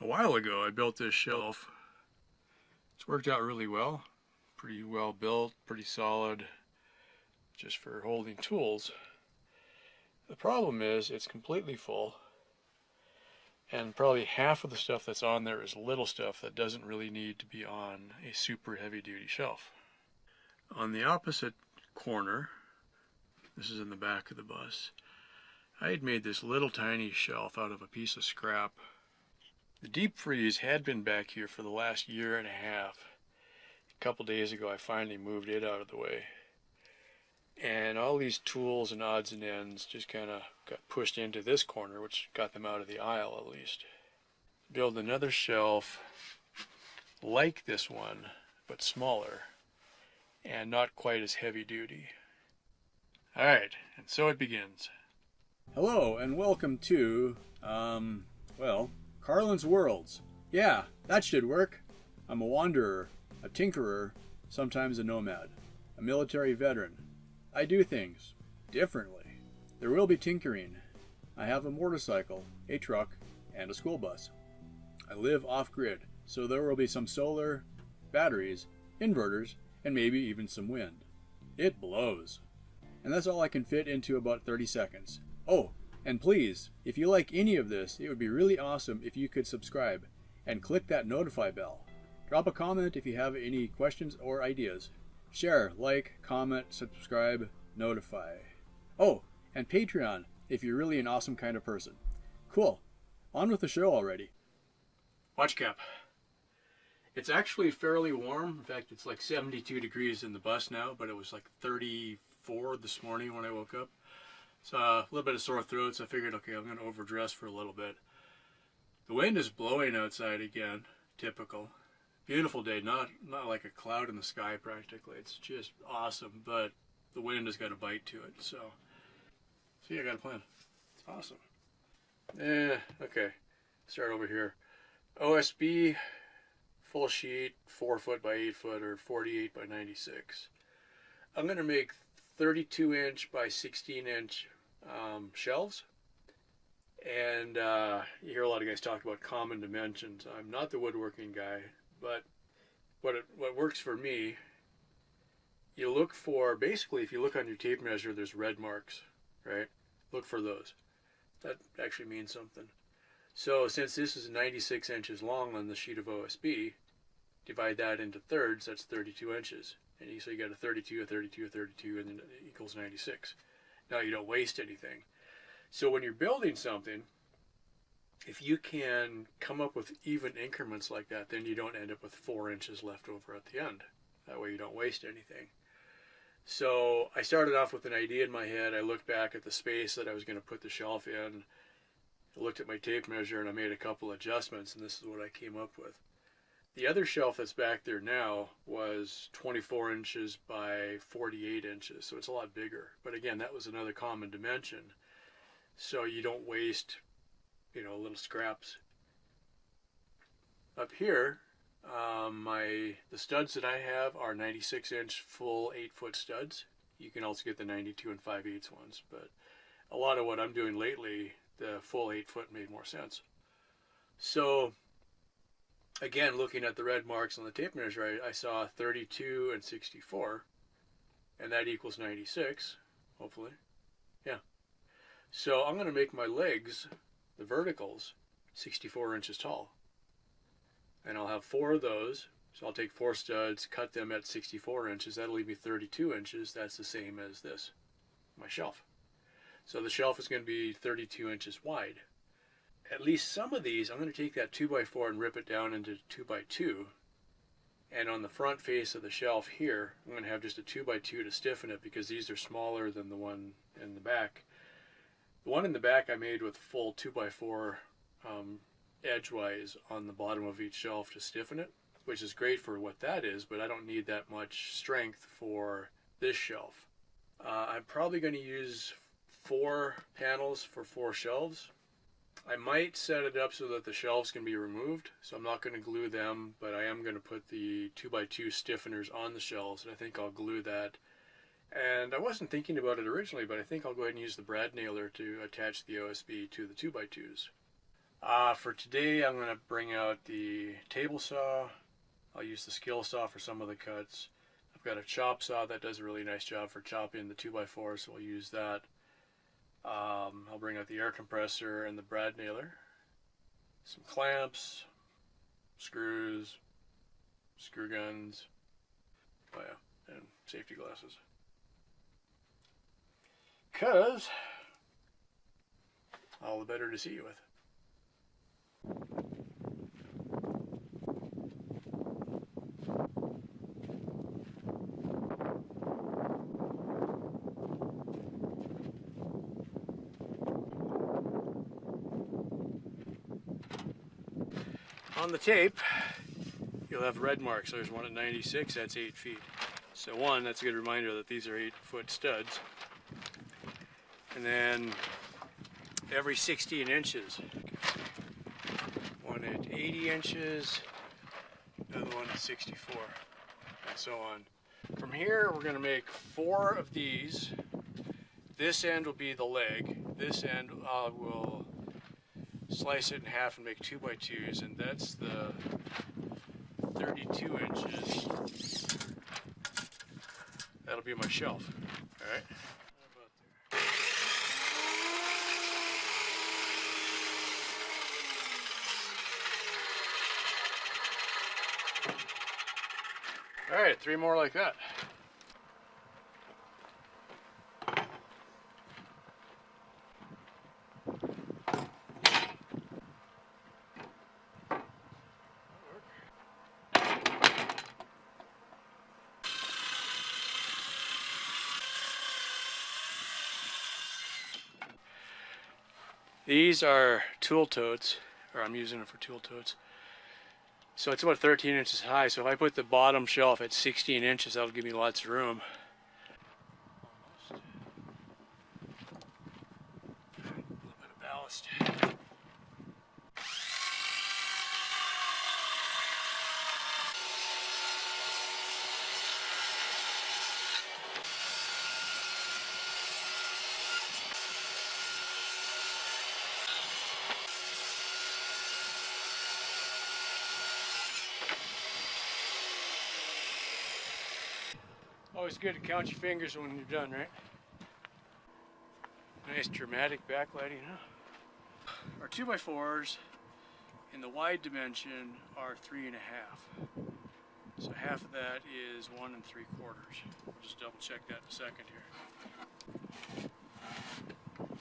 A while ago I built this shelf. It's worked out really well. Pretty well built, pretty solid, just for holding tools. The problem is it's completely full, and probably half of the stuff that's on there is little stuff that doesn't really need to be on a super heavy duty shelf. On the opposite corner, this is in the back of the bus, I had made this little tiny shelf out of a piece of scrap. The deep freeze had been back here for the last year and a half. A couple days ago I finally moved it out of the way. And all these tools and odds and ends just kind of got pushed into this corner, which got them out of the aisle at least. Build another shelf like this one, but smaller, and not quite as heavy duty. Alright, and so it begins. Hello, and welcome to, Carlin's Worlds. Yeah, that should work. I'm a wanderer, a tinkerer, sometimes a nomad, a military veteran. I do things differently. There will be tinkering. I have a motorcycle, a truck, and a school bus. I live off-grid, so there will be some solar, batteries, inverters, and maybe even some wind. It blows. And that's all I can fit into about 30 seconds. Oh, and please, if you like any of this, it would be really awesome if you could subscribe and click that notify bell. Drop a comment if you have any questions or ideas. Share, like, comment, subscribe, notify. Oh, and Patreon if you're really an awesome kind of person. Cool. On with the show already. Watch cap. It's actually fairly warm. In fact, it's like 72 degrees in the bus now, but it was like 34 this morning when I woke up. So a little bit of sore throat, so I figured, okay, I'm going to overdress for a little bit. The wind is blowing outside again, typical. Beautiful day, not like a cloud in the sky practically. It's just awesome, but the wind has got a bite to it, so see, I got a plan. It's awesome. Okay, start over here. OSB, full sheet, 4 foot by 8 foot, or 48 by 96. I'm going to make 32 inch by 16 inch shelves, and you hear a lot of guys talk about common dimensions. I'm not the woodworking guy, but what works for me, you look for, basically if you look on your tape measure, there's red marks, right? Look for those. That actually means something. So since this is 96 inches long on the sheet of OSB, divide that into thirds, that's 32 inches. And so you got a 32, a 32, a 32, and then it equals 96. Now you don't waste anything. So when you're building something, if you can come up with even increments like that, then you don't end up with 4 inches left over at the end. That way you don't waste anything. So I started off with an idea in my head. I looked back at the space that I was going to put the shelf in. I looked at my tape measure and I made a couple adjustments, and this is what I came up with. The other shelf that's back there now was 24 inches by 48 inches, so it's a lot bigger. But again, that was another common dimension, so you don't waste, little scraps. Up here, the studs that I have are 96 inch full 8 foot studs. You can also get the 92 and 5/8 ones, but a lot of what I'm doing lately, the full 8 foot made more sense. So again, looking at the red marks on the tape measure, I saw 32 and 64, and that equals 96, hopefully. Yeah. So I'm going to make my legs, the verticals, 64 inches tall. And I'll have 4 of those. So I'll take 4 studs, cut them at 64 inches. That'll leave me 32 inches. That's the same as this, my shelf. So the shelf is going to be 32 inches wide. At least some of these, I'm going to take that 2x4 and rip it down into 2x2. And on the front face of the shelf here, I'm going to have just a 2x2 to stiffen it, because these are smaller than the one in the back. The one in the back I made with full 2x4 edgewise on the bottom of each shelf to stiffen it, which is great for what that is, but I don't need that much strength for this shelf. I'm probably going to use 4 panels for 4 shelves. I might set it up so that the shelves can be removed, so I'm not going to glue them, but I am going to put the 2x2 stiffeners on the shelves, and I think I'll glue that. And I wasn't thinking about it originally, but I think I'll go ahead and use the brad nailer to attach the OSB to the 2x2s. For today, I'm going to bring out the table saw. I'll use the skill saw for some of the cuts. I've got a chop saw that does a really nice job for chopping the 2x4, so we'll use that. I'll bring out the air compressor and the brad nailer. Some clamps, screws, screw guns, oh yeah, and safety glasses. 'Cause all the better to see you with. On the tape, you'll have red marks. There's one at 96, that's 8 feet. So one, that's a good reminder that these are 8-foot studs. And then every 16 inches, one at 80 inches, another one at 64, and so on. From here, we're going to make 4 of these. This end will be the leg. This end will slice it in half and make 2x2s, and that's the 32 inches. That'll be my shelf. All right. All right, 3 more like that. These are tool totes, or I'm using them for tool totes. So it's about 13 inches high, so if I put the bottom shelf at 16 inches, that'll give me lots of room. Almost. A little bit of ballast. Always good to count your fingers when you're done, right? Nice dramatic backlighting, huh? Our 2x4s in the wide dimension are 3.5. So half of that is 1 3/4. We'll just double check that in a second here. 1.5,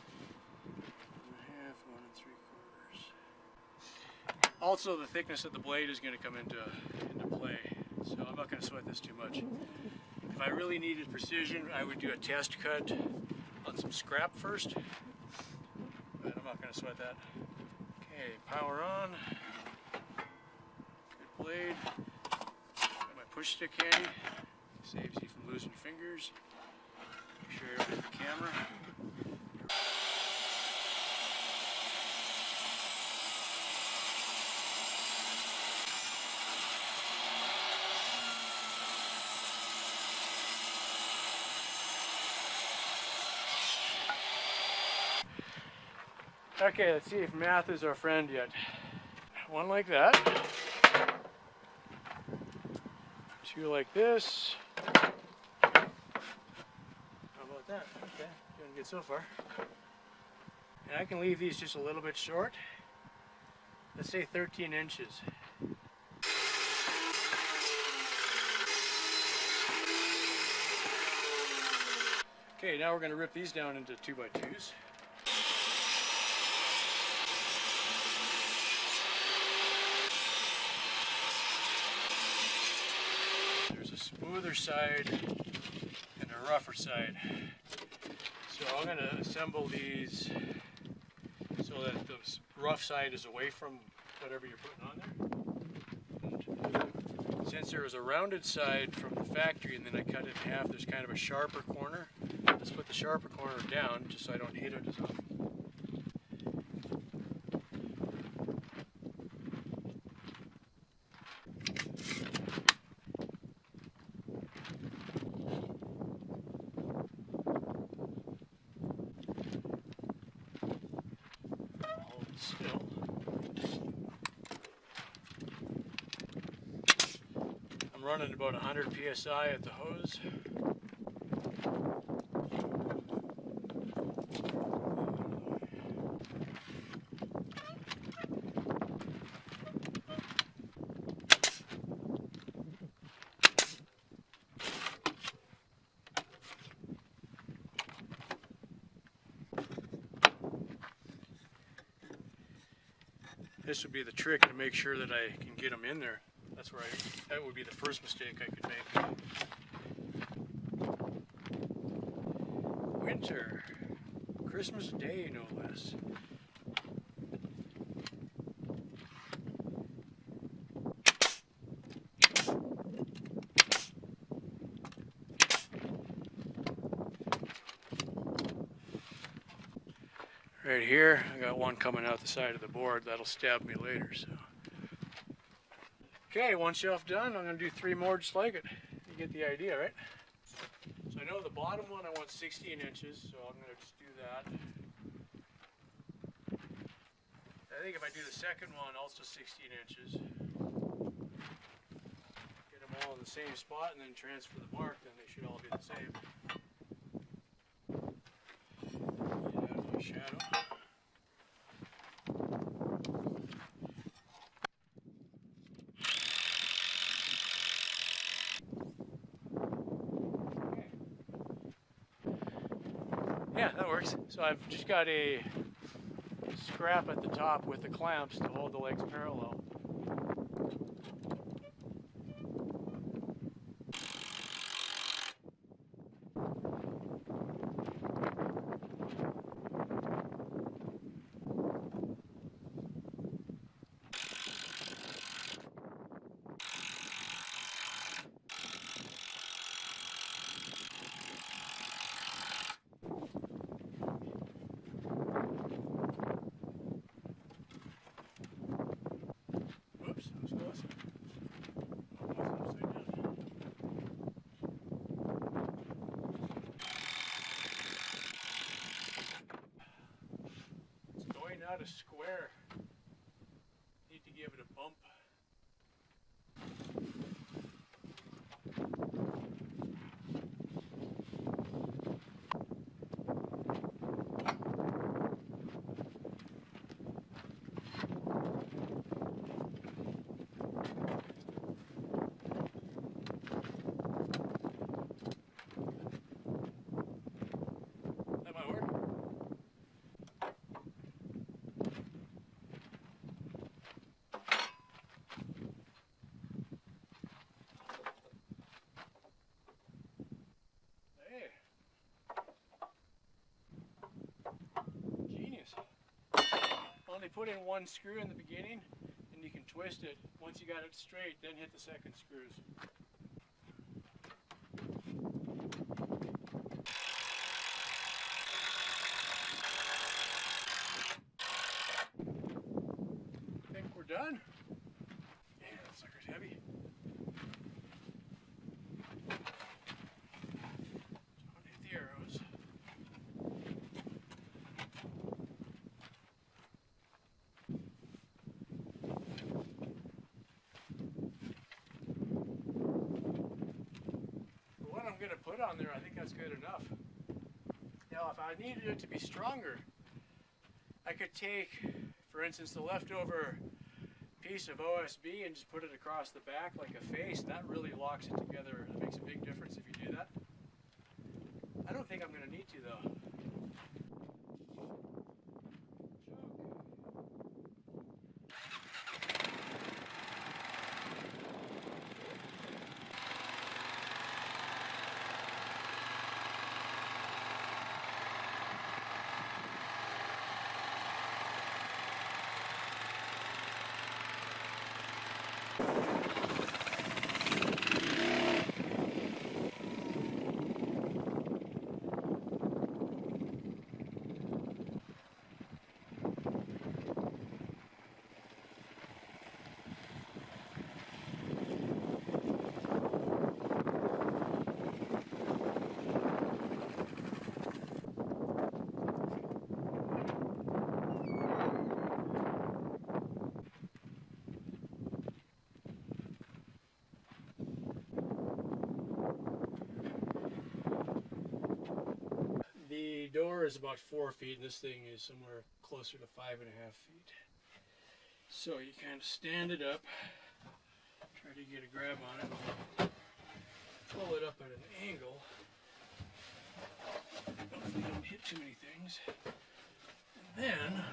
1 3/4. Also, the thickness of the blade is going to come into play, so I'm not going to sweat this too much. If I really needed precision, I would do a test cut on some scrap first, but I'm not going to sweat that. Okay, power on. Good blade. Got my push stick handy. Saves you from losing fingers. Make sure you're with the camera. Okay, let's see if math is our friend yet. One like that. 2 like this. How about that? Okay, doing good so far. And I can leave these just a little bit short. Let's say 13 inches. Okay, now we're going to rip these down into 2x2s. There's a smoother side and a rougher side. So I'm going to assemble these so that the rough side is away from whatever you're putting on there. And since there was a rounded side from the factory and then I cut it in half, there's kind of a sharper corner. Let's put the sharper corner down just so I don't hit it as often. Hold it still. running about 100 psi at the hose. This would be the trick to make sure that I can get them in there. That's where that would be the first mistake I could make. Winter. Christmas Day, no less. Right here, I got one coming out the side of the board. That'll stab me later. So, okay, one shelf done. I'm going to do 3 more just like it. You get the idea, right? So I know the bottom one I want 16 inches, so I'm going to just do that. I think if I do the second one, also 16 inches. Get them all in the same spot and then transfer the mark, then they should all be the same. Get out of my shadow. Yeah, that works. So I've just got a scrap at the top with the clamps to hold the legs parallel. Not a square. Need to give it a bump. That might work. Only put in one screw in the beginning and you can twist it. Once you got it straight, then hit the second screws. Think we're done? Yeah, that sucker's heavy. Don't hit the arrows. Going to put on there, I think that's good enough. Now if I needed it to be stronger, I could take, for instance, the leftover piece of OSB and just put it across the back like a face. That really locks it together. It makes a big difference if you do that. I don't think I'm going to need to though. is about 4 feet, and this thing is somewhere closer to 5.5 feet. So you kind of stand it up, try to get a grab on it, pull it up at an angle. Hopefully don't hit too many things. And then,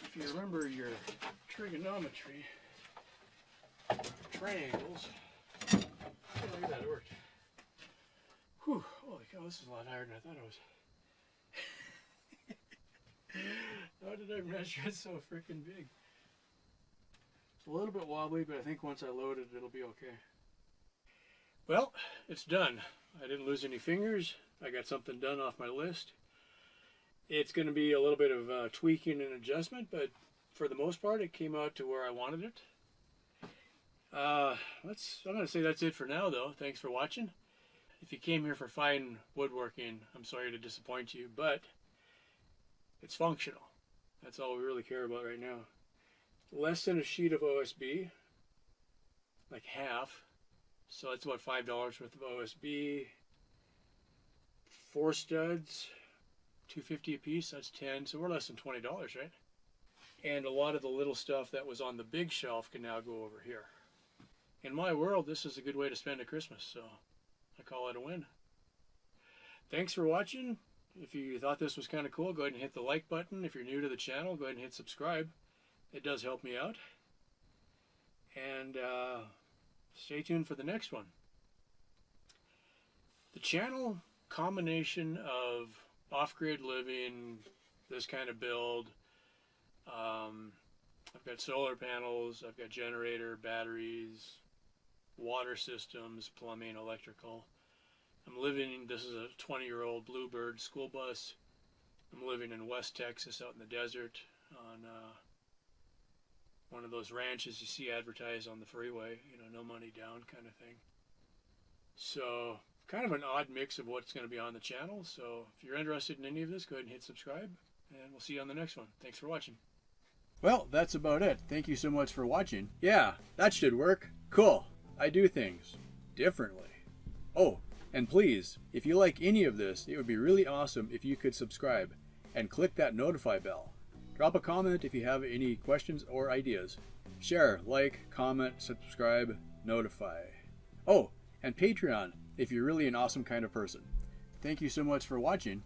if you remember your trigonometry, triangles, oh, look at that, it worked. Whew, holy cow, this is a lot higher than I thought it was. How did I measure it so freaking big? It's a little bit wobbly, but I think once I load it, it'll be okay. Well, it's done. I didn't lose any fingers. I got something done off my list. It's going to be a little bit of tweaking and adjustment, but for the most part, it came out to where I wanted it. I'm going to say that's it for now, though. Thanks for watching. If you came here for fine woodworking, I'm sorry to disappoint you, but it's functional. That's all we really care about right now. Less than a sheet of OSB, like half. So that's about $5 worth of OSB. 4 studs, $2.50 a piece. That's 10. So we're less than $20, right? And a lot of the little stuff that was on the big shelf can now go over here. In my world, this is a good way to spend a Christmas, so I call it a win. Thanks for watching. If you thought this was kind of cool, go ahead and hit the like button. If you're new to the channel, go ahead and hit subscribe. It does help me out. And stay tuned for the next one. The channel combination of off-grid living, this kind of build. I've got solar panels, I've got generator, batteries, water systems, plumbing, electrical. I'm living, this is a 20-year-old Bluebird school bus. I'm living in West Texas out in the desert on one of those ranches you see advertised on the freeway, you know, no money down kind of thing. So kind of an odd mix of what's going to be on the channel. So if you're interested in any of this, go ahead and hit subscribe, and we'll see you on the next one. Thanks for watching. Well, that's about it. Thank you so much for watching. Yeah, that should work. Cool. I do things differently. Oh, and please, if you like any of this, it would be really awesome if you could subscribe and click that notify bell. Drop a comment if you have any questions or ideas. Share, like, comment, subscribe, notify. Oh, and Patreon if you're really an awesome kind of person. Thank you so much for watching.